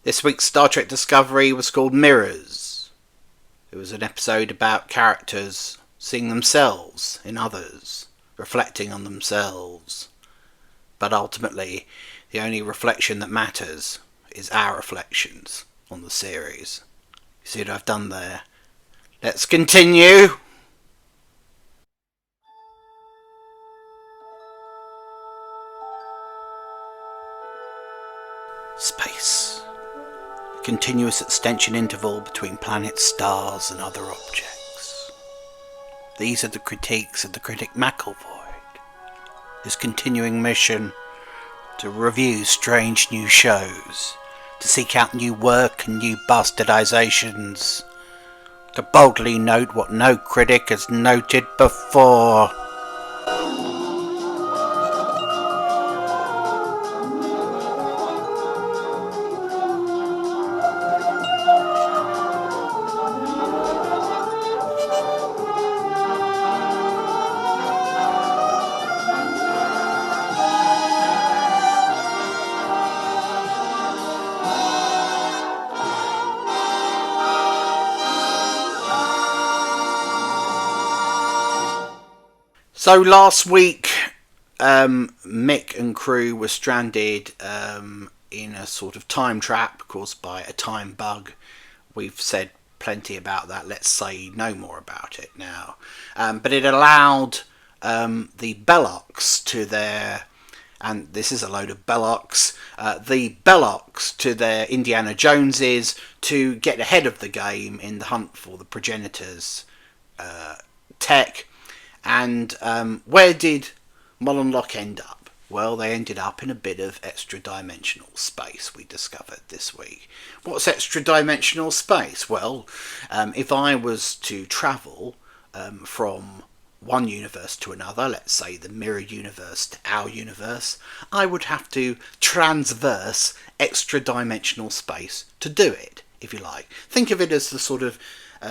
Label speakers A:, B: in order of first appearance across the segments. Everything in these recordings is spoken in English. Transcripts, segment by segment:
A: This week's Star Trek Discovery was called Mirrors. It was an episode about characters seeing themselves in others, reflecting on themselves. But ultimately, the only reflection that matters is our reflections on the series. You see what I've done there? Let's continue! Space. A continuous extension interval between planets, stars and other objects. These are the critiques of the critic McElvoy. His continuing mission to review strange new shows, to seek out new work and new bastardizations, to boldly note what no critic has noted before. So last week, Mick and crew were stranded in a sort of time trap caused by a time bug. We've said plenty about that. Let's say no more about it now. But it allowed the Bellocks to their, and this is a load of Bellocks, the Bellocks to their Indiana Joneses to get ahead of the game in the hunt for the progenitors' tech. And where did Mol and L'ok end up? Well, they ended up in a bit of extra-dimensional space, we discovered this week. What's extra-dimensional space? Well, if I was to travel from one universe to another, let's say the mirror universe to our universe, I would have to transverse extra-dimensional space to do it, if you like. Think of it as the sort of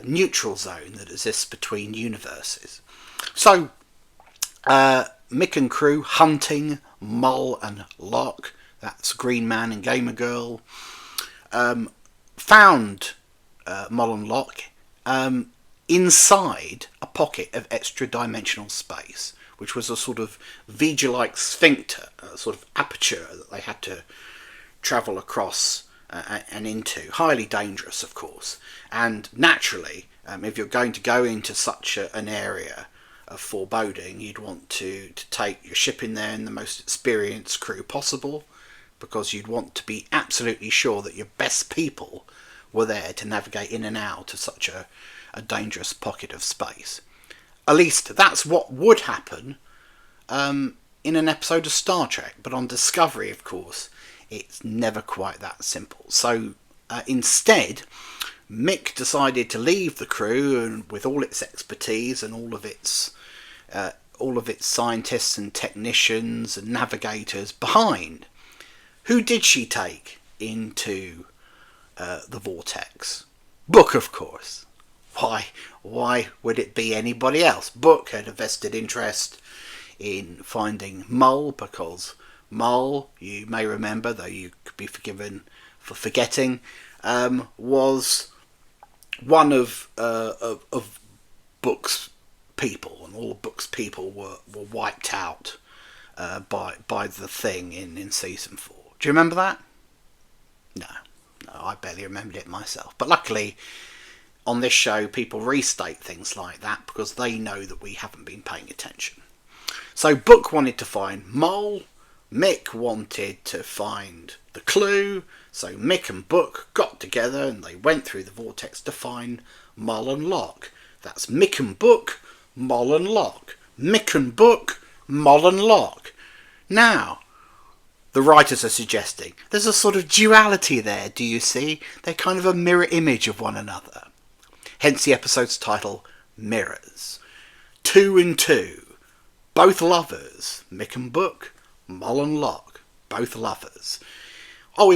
A: neutral zone that exists between universes. So, Mick and crew hunting Mol and L'ok, that's Green Man and Gamer Girl, found Mol and L'ok inside a pocket of extra-dimensional space, which was a sort of Vega-like sphincter, a sort of aperture that they had to travel across and into. Highly dangerous, of course. And naturally, if you're going to go into such an area of foreboding, you'd want to take your ship in there in the most experienced crew possible, because you'd want to be absolutely sure that your best people were there to navigate in and out of such a dangerous pocket of space. At least that's what would happen in an episode of Star Trek, but on Discovery, of course, it's never quite that simple. So instead, Mick decided to leave the crew and with all its expertise and all of its scientists and technicians and navigators behind. Who did she take into the vortex? Book, of course. Why would it be anybody else? Book had a vested interest in finding Mol, because Mol, you may remember, though you could be forgiven for forgetting, was one of Book's people, and all of Book's people were wiped out by the thing in season 4. Do you remember that? No, I barely remembered it myself. But luckily, on this show, people restate things like that because they know that we haven't been paying attention. So Book wanted to find Mol, Mick wanted to find the clue, so Mick and Book got together and they went through the vortex to find Mol and L'ok. That's Mick and Book, Mol and L'ok. Mick and Book, Mol and L'ok. Now, the writers are suggesting there's a sort of duality there, do you see? They're kind of a mirror image of one another. Hence the episode's title, Mirrors. 2 and 2. Both lovers. Mick and Book, Mol and L'ok. Both lovers. Oh,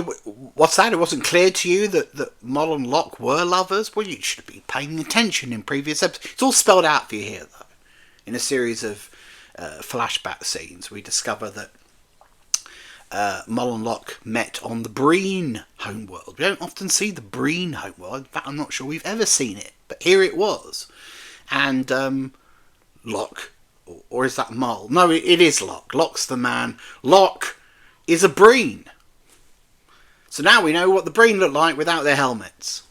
A: what's that? It wasn't clear to you that Mol and L'ok were lovers? Well, you should have been paying attention in previous episodes. It's all spelled out for you here, though. In a series of flashback scenes, we discover that Mol and L'ok met on the Breen homeworld. We don't often see the Breen homeworld. In fact, I'm not sure we've ever seen it, but here it was. And L'ok, or is that Mol? No, it is L'ok. L'ok's the man. L'ok is a Breen. So now we know what the Breen look like without their helmets.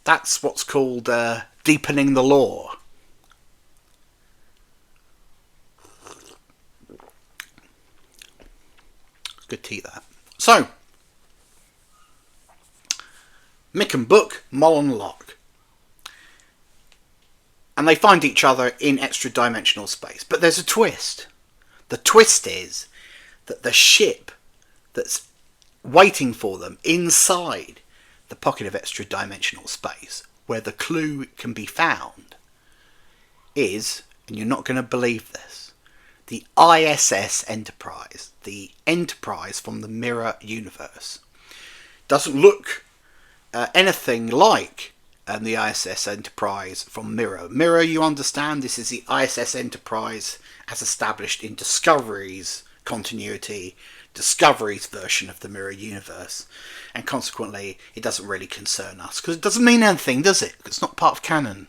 A: That's what's called deepening the lore. Good to eat that. So, Mick and Book, Mol and L'ok. And they find each other in extra-dimensional space. But there's a twist. The twist is that the ship that's waiting for them inside the pocket of extra-dimensional space, where the clue can be found, is, and you're not going to believe this, the ISS Enterprise. The Enterprise from the Mirror Universe. Doesn't look anything like the ISS Enterprise from Mirror. Mirror, you understand, this is the ISS Enterprise as established in Discovery's continuity, Discovery's version of the Mirror Universe, and consequently it doesn't really concern us, because it doesn't mean anything, does it? It's not part of canon.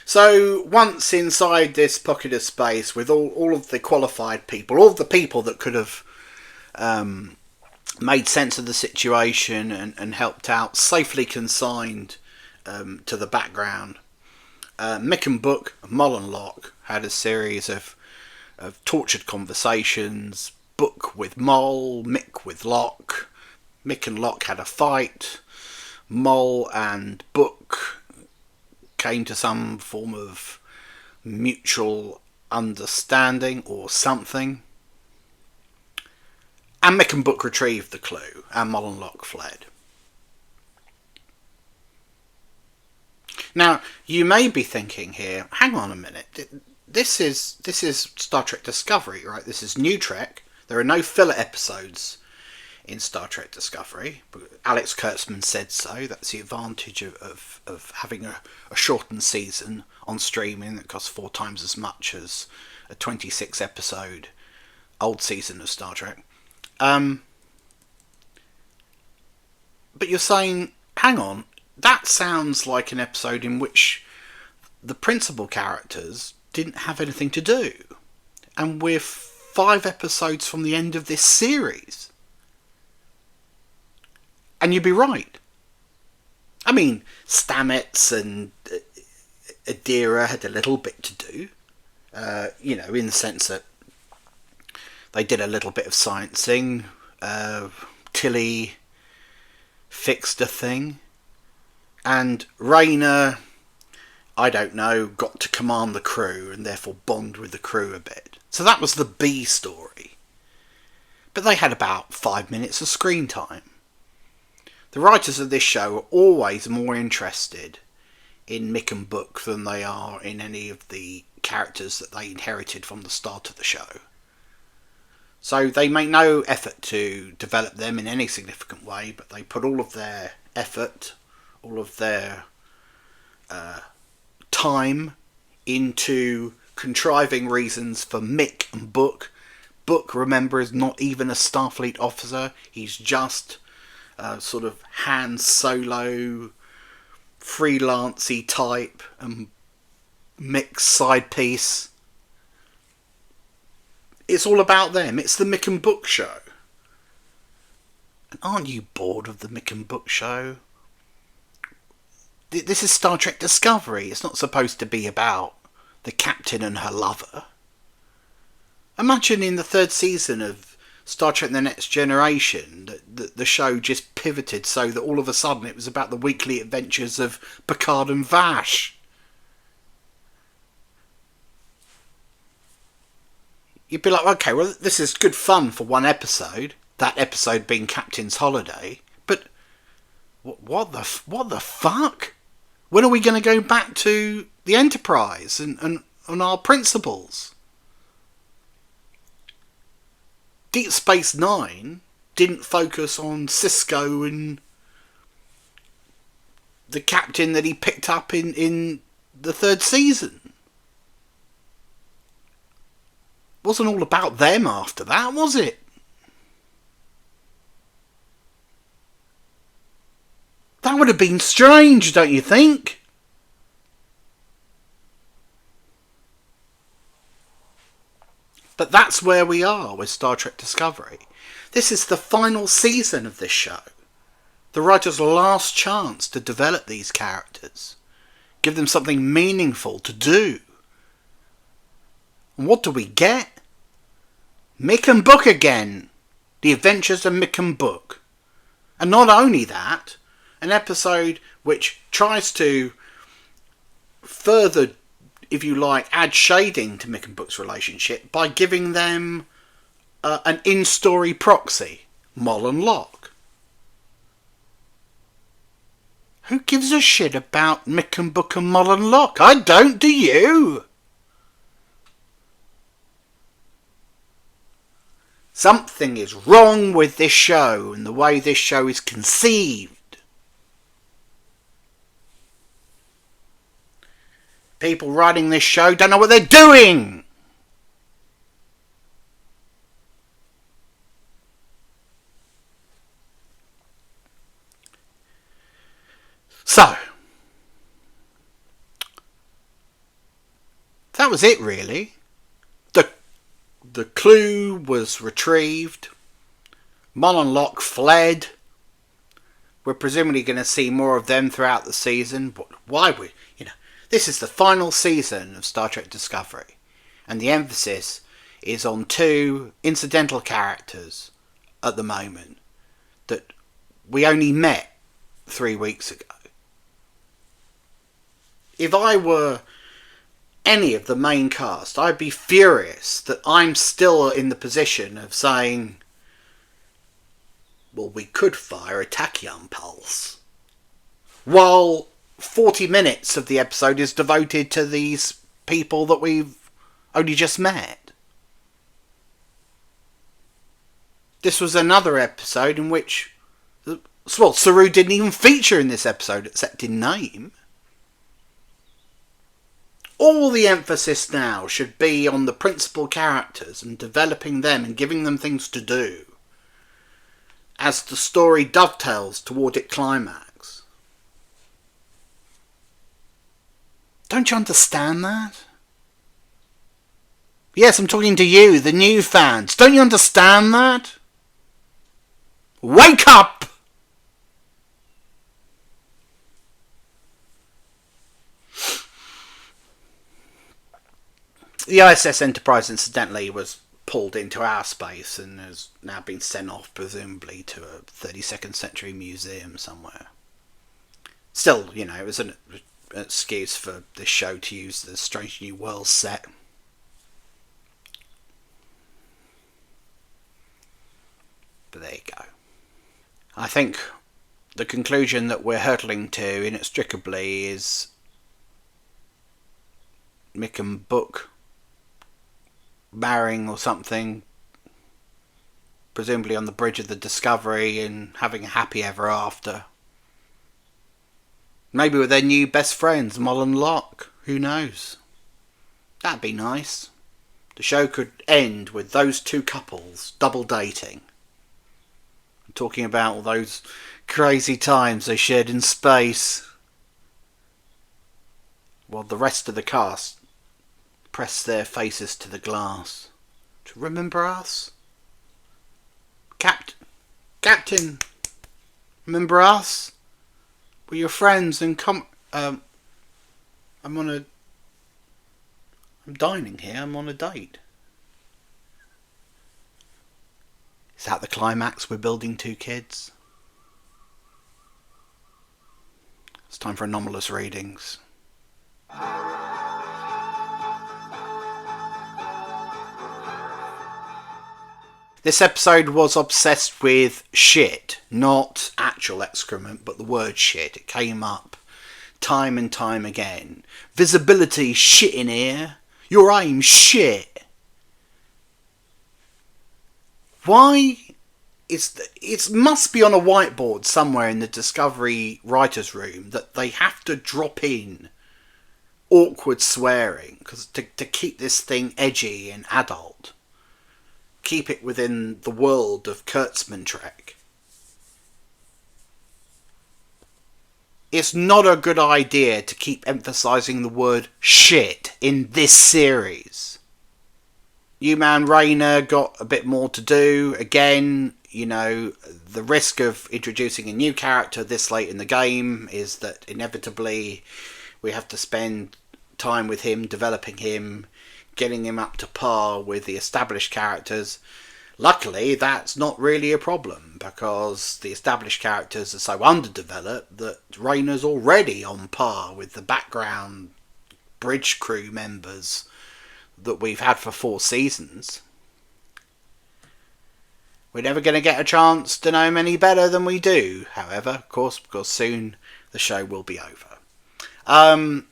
A: So once inside this pocket of space with all of the qualified people, all of the people that could have made sense of the situation and helped out, safely consigned to the background, Mick and Book, Mol and L'ok had a series of tortured conversations. Book with Mol, Mick with L'ok. Mick and L'ok had a fight. Mol and Book came to some form of mutual understanding or something. And Mick and Book retrieved the clue, and Mol and L'ok fled. Now, you may be thinking here, hang on a minute, this is Star Trek Discovery, right? This is New Trek. There are no filler episodes in Star Trek Discovery. Alex Kurtzman said so. That's the advantage of having a shortened season on streaming that costs 4 times as much as a 26 episode old season of Star Trek. But you're saying, hang on, that sounds like an episode in which the principal characters didn't have anything to do. And we're 5 episodes from the end of this series. And you'd be right. I mean, Stamets and Adira had a little bit to do. In the sense that they did a little bit of sciencing. Tilly fixed a thing. And Rayner, I don't know, got to command the crew and therefore bond with the crew a bit. So that was the B story. But they had about 5 minutes of screen time. The writers of this show are always more interested in Mick and Book than they are in any of the characters that they inherited from the start of the show. So they make no effort to develop them in any significant way, but they put all of their effort, all of their time into contriving reasons for Mick and Book. Book, remember, is not even a Starfleet officer. He's just sort of Han Solo, freelance-y type, and Mick's side piece. It's all about them. It's the Mick and Book show. And aren't you bored of the Mick and Book show? This is Star Trek Discovery. It's not supposed to be about the captain and her lover. Imagine in the 3rd season of Star Trek The Next Generation, the show just pivoted so that all of a sudden it was about the weekly adventures of Picard and Vash. You'd be like, okay, well, this is good fun for one episode, that episode being Captain's Holiday, but what the fuck? When are we going to go back to the Enterprise and our principles? Deep Space Nine didn't focus on Sisko and the captain that he picked up in the third season. Wasn't all about them after that, was it? That would have been strange, don't you think? But that's where we are with Star Trek Discovery. This is the final season of this show. The writer's last chance to develop these characters. Give them something meaningful to do. And what do we get? Mick and Book again. The Adventures of Mick and Book. And not only that, an episode which tries to further, if you like, add shading to Mick and Book's relationship by giving them an in-story proxy, Mol and L'ok. Who gives a shit about Mick and Book and Mol and L'ok? I don't, do you? Something is wrong with this show and the way this show is conceived. People writing this show don't know what they're doing. So, that was it really. The clue was retrieved. Mol and L'ok fled. We're presumably going to see more of them throughout the season. But why would, this is the final season of Star Trek Discovery. And the emphasis is on two incidental characters at the moment that we only met 3 weeks ago. If I were any of the main cast, I'd be furious that I'm still in the position of saying, well, we could fire a tachyon pulse, while 40 minutes of the episode is devoted to these people that we've only just met. This was another episode in which, well, Saru didn't even feature in this episode except in name. All the emphasis now should be on the principal characters and developing them and giving them things to do as the story dovetails toward its climax. Don't you understand that? Yes, I'm talking to you, the new fans. Don't you understand that? Wake up! The ISS Enterprise, incidentally, was pulled into our space and has now been sent off, presumably, to a 32nd century museum somewhere. Still, it was an excuse for this show to use the Strange New Worlds set. But there you go. I think the conclusion that we're hurtling to inextricably is Mick and Book marrying or something, presumably on the bridge of the Discovery, and having a happy ever after. Maybe with their new best friends, Mol and L'ok. Who knows? That'd be nice. The show could end with those two couples double dating, talking about all those crazy times they shared in space, while the rest of the cast press their faces to the glass. Do you remember us? Captain, remember us? We're your friends and I'm dining here, I'm on a date. Is that the climax we're building to, kids? It's time for anomalous readings. This episode was obsessed with shit, not actual excrement, but the word shit. It came up time and time again. Visibility, shit in here. Your aim, shit. Why it must be on a whiteboard somewhere in the Discovery writers' room that they have to drop in awkward swearing because to keep this thing edgy and adult, keep it within the world of Kurtzman Trek. It's not a good idea to keep emphasising the word shit in this series. U-Man Rayner got a bit more to do. Again, you know, the risk of introducing a new character this late in the game is that inevitably we have to spend time with him, developing him, getting him up to par with the established characters. Luckily, that's not really a problem because the established characters are so underdeveloped that Rayner's already on par with the background bridge crew members that we've had for 4 seasons. We're never going to get a chance to know him any better than we do, however, of course, because soon the show will be over.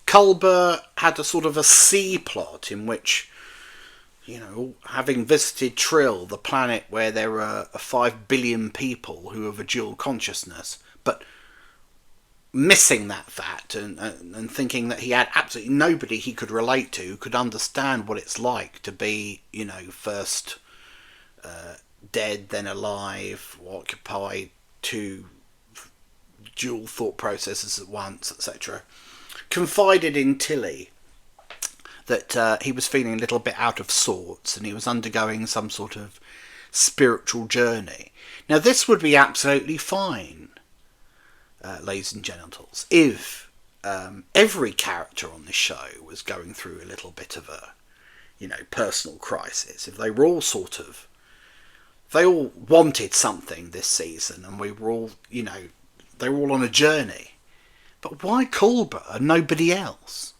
A: Culber had a sort of a C plot in which, you know, having visited Trill, the planet where there are 5 billion people who have a dual consciousness, but missing that fact and thinking that he had absolutely nobody he could relate to, could understand what it's like to be, you know, first dead, then alive, or occupy 2 dual thought processes at once, etc. Confided in Tilly that he was feeling a little bit out of sorts and he was undergoing some sort of spiritual journey. Now this would be absolutely fine, ladies and genitals, if every character on this show was going through a little bit of a, you know, personal crisis. If they were all they all wanted something this season and we were all, you know, they were all on a journey. But why Culber and nobody else?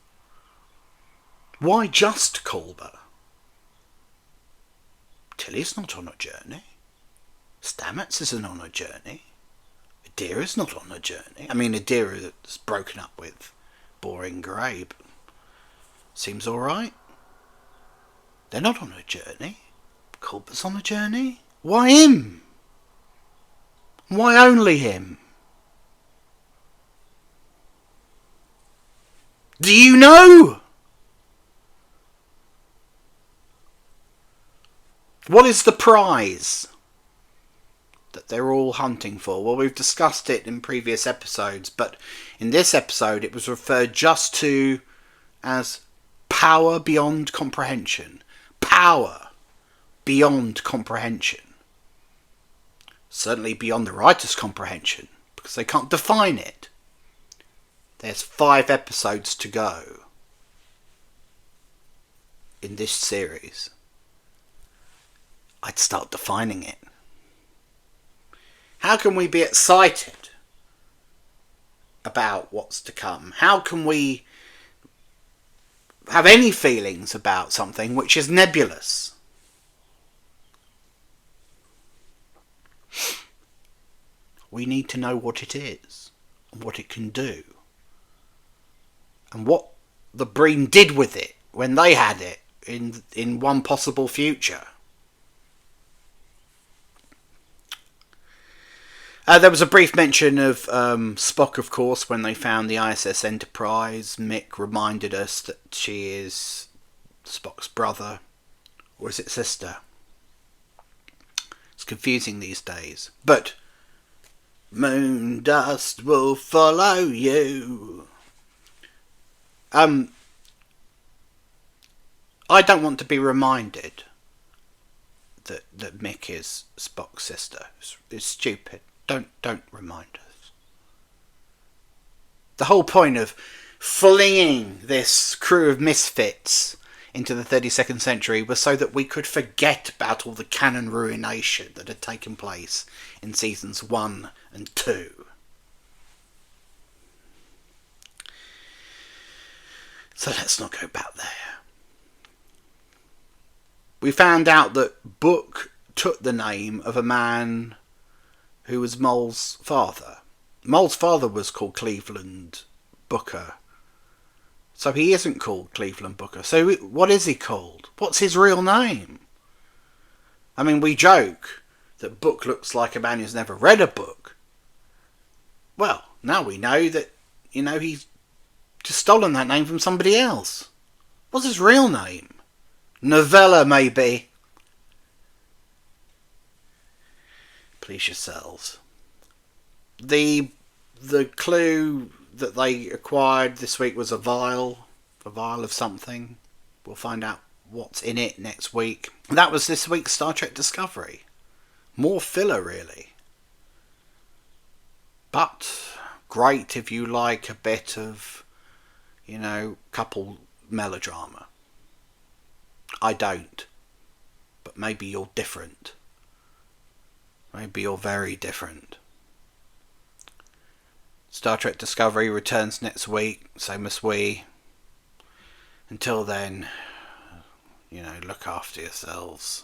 A: Why just Culber? Tilly's not on a journey. Stamets isn't on a journey. Adira's not on a journey. I mean, Adira's broken up with Boring Grey, but seems alright. They're not on a journey. Culber's on a journey. Why him? Why only him? Do you know? What is the prize that they're all hunting for? Well, we've discussed it in previous episodes, but in this episode it was referred just to as power beyond comprehension. Power beyond comprehension. Certainly beyond the writer's comprehension, because they can't define it. There's 5 episodes to go in this series. I'd start defining it. How can we be excited about what's to come? How can we have any feelings about something which is nebulous? We need to know what it is and what it can do and what the Breen did with it when they had it in one possible future. There was a brief mention of Spock, of course, when they found the ISS Enterprise. Mick reminded us that she is Spock's brother, or is it sister? It's confusing these days. But moon dust will follow you. I don't want to be reminded that Mick is Spock's sister. It's stupid. Don't remind us. The whole point of flinging this crew of misfits into the 32nd century was so that we could forget about all the canon ruination that had taken place in seasons 1 and 2. So let's not go back there. We found out that Book took the name of a man who was Mol's father. Mol's father was called Cleveland Booker. So he isn't called Cleveland Booker. So what is he called? What's his real name? I mean, we joke that Book looks like a man who's never read a book. Well, now we know that, he's just stolen that name from somebody else. What's his real name? Novella, maybe. Please yourselves. The clue that they acquired this week was a vial of something. We'll find out what's in it next week. That was this week's Star Trek Discovery. More filler, really. But great if you like a bit of, couple melodrama. I don't. But maybe you're different. Maybe you're very different. Star Trek Discovery returns next week, so must we. Until then, look after yourselves.